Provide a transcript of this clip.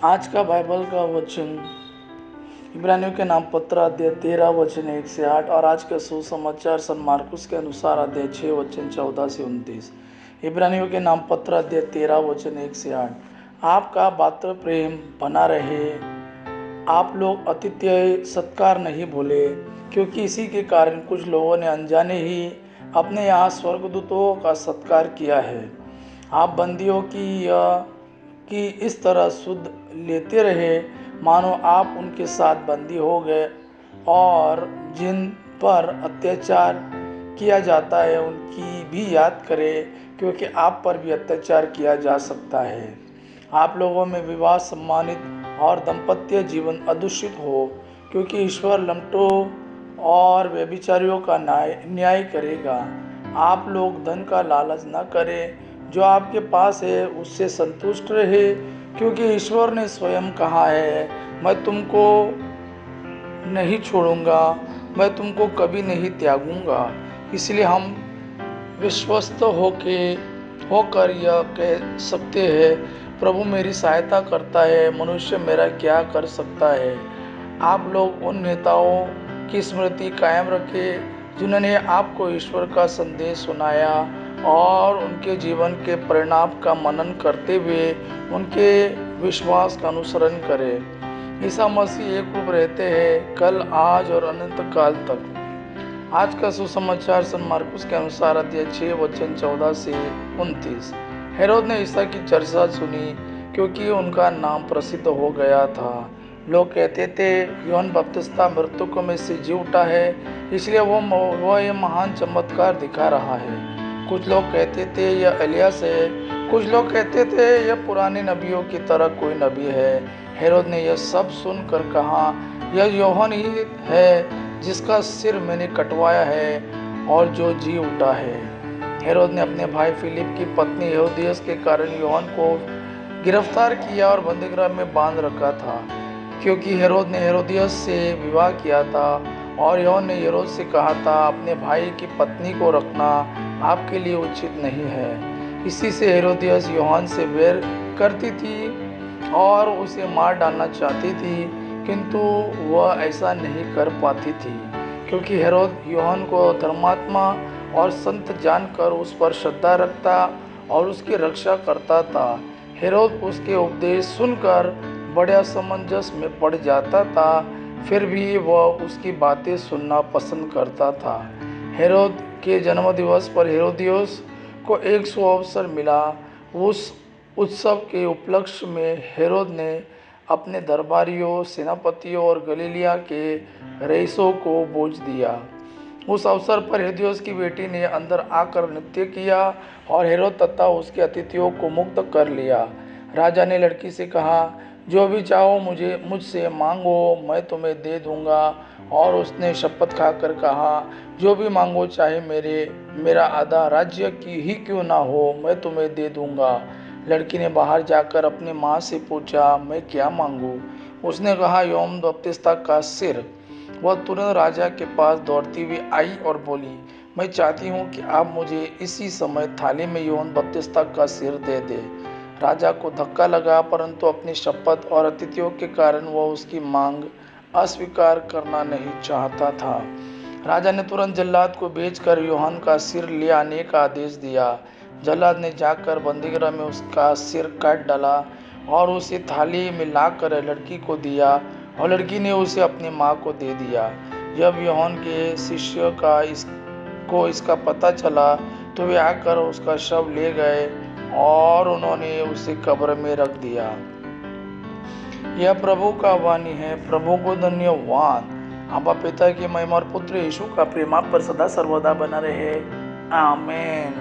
आज का बाइबल का वचन इब्रानियों के नाम पत्र अध्याय 13 वचन 1 से 8 और आज का सुसमाचार सन मार्कुस के अनुसार अध्याय 6 वचन 14 से 29। इब्रानियों के नाम पत्र अध्याय 13 वचन 1 से 8। आपका मात्र प्रेम बना रहे, आप लोग आतिथ्य सत्कार नहीं भूले, क्योंकि इसी के कारण कुछ लोगों ने अनजाने ही अपने यहाँ स्वर्गदूतों का सत्कार किया है। आप बंदियों की इस तरह सुध लेते रहे मानो आप उनके साथ बंदी हो गए, और जिन पर अत्याचार किया जाता है उनकी भी याद करें, क्योंकि आप पर भी अत्याचार किया जा सकता है। आप लोगों में विवाह सम्मानित और दाम्पत्य जीवन अदूषित हो, क्योंकि ईश्वर लंपटों और व्यभिचारियों का न्याय करेगा। आप लोग धन का लालच न करें, जो आपके पास है उससे संतुष्ट रहे, क्योंकि ईश्वर ने स्वयं कहा है, मैं तुमको नहीं छोड़ूंगा, मैं तुमको कभी नहीं त्यागूंगा। इसलिए हम विश्वस्त होकर यह कह सकते हैं, प्रभु मेरी सहायता करता है, मनुष्य मेरा क्या कर सकता है। आप लोग उन नेताओं की स्मृति कायम रखें जिन्होंने आपको ईश्वर का संदेश सुनाया, और उनके जीवन के परिणाम का मनन करते हुए उनके विश्वास का अनुसरण करें। ईसा मसीह एक रूप रहते हैं, कल, आज और अनंत काल तक। आज का सुसमाचार सन मार्कुस के अनुसार अध्याय 6 वचन 14 से 29। हेरोद ने ईसा की चर्चा सुनी, क्योंकि उनका नाम प्रसिद्ध हो गया था। लोग कहते थे, यूहन्ना बपतिस्ता मृतकों में से जी उठा है, इसलिए वह ये महान चमत्कार दिखा रहा है। कुछ लोग कहते थे यह एलियास है, कुछ लोग कहते थे यह पुराने नबियों की तरह कोई नबी है। हेरोद ने यह सब सुनकर कहा, यह यूहन्ना ही है जिसका सिर मैंने कटवाया है और जो जी उठा है। हेरोद ने अपने भाई फिलिप की पत्नी हेरोदियस के कारण यूहन्ना को गिरफ्तार किया और बंदीगृह में बांध रखा था, क्योंकि हेरोद ने हेरोदियस से विवाह किया था, और यूहन्ना ने हेरोद से कहा था, अपने भाई की पत्नी को रखना आपके लिए उचित नहीं है। इसी से हेरोदियस यूहन्ना से बैर करती थी और उसे मार डालना चाहती थी, किंतु वह ऐसा नहीं कर पाती थी, क्योंकि हेरोद यूहन्ना को धर्मात्मा और संत जानकर उस पर श्रद्धा रखता और उसकी रक्षा करता था। हेरोद उसके उपदेश सुनकर बड़े असमंजस में पड़ जाता था, फिर भी वह उसकी बातें सुनना पसंद करता था। हेरोद के जन्मदिवस पर हेरोदियस को एक सुअवसर मिला। उस उत्सव के उपलक्ष्य में हेरोद ने अपने दरबारियों, सेनापतियों और गलीलिया के रईसों को बोझ दिया। उस अवसर पर हेरोदियस की बेटी ने अंदर आकर नृत्य किया और हेरोद तथा उसके अतिथियों को मुक्त कर लिया। राजा ने लड़की से कहा, जो भी चाहो मुझसे मांगो, मैं तुम्हें दे दूंगा। और उसने शपथ खाकर कहा, जो भी मांगो, चाहे मेरा आधा राज्य की ही क्यों ना हो, मैं तुम्हें दे दूंगा। लड़की ने बाहर जाकर अपनी माँ से पूछा, मैं क्या मांगूं? उसने कहा, यूहन्ना बपतिस्ता का सिर। वह तुरंत राजा के पास दौड़ती हुई आई और बोली, मैं चाहती हूँ कि आप मुझे इसी समय थाली में यूहन्ना बपतिस्ता का सिर दे दे। राजा को धक्का लगा, परंतु अपनी शपथ और अतिथियों के कारण वह उसकी मांग अस्वीकार करना नहीं चाहता था। राजा ने तुरंत जल्लाद को भेजकर यूहन्ना का सिर ले आने का आदेश दिया। जल्लाद ने जाकर बंदीगृह में उसका सिर काट डाला और उसे थाली में लाकर लड़की को दिया, और लड़की ने उसे अपनी माँ को दे दिया। जब यूहन्ना के शिष्यों को इसका पता चला, तो वे आकर उसका शव ले गए और उन्होंने उसे कब्र में रख दिया। यह प्रभु का वाणी है। प्रभु को धन्यवाद। आपा पिता की महिमा और पुत्र यीशु का प्रेम आप पर सदा सर्वदा बना रहे। आमीन।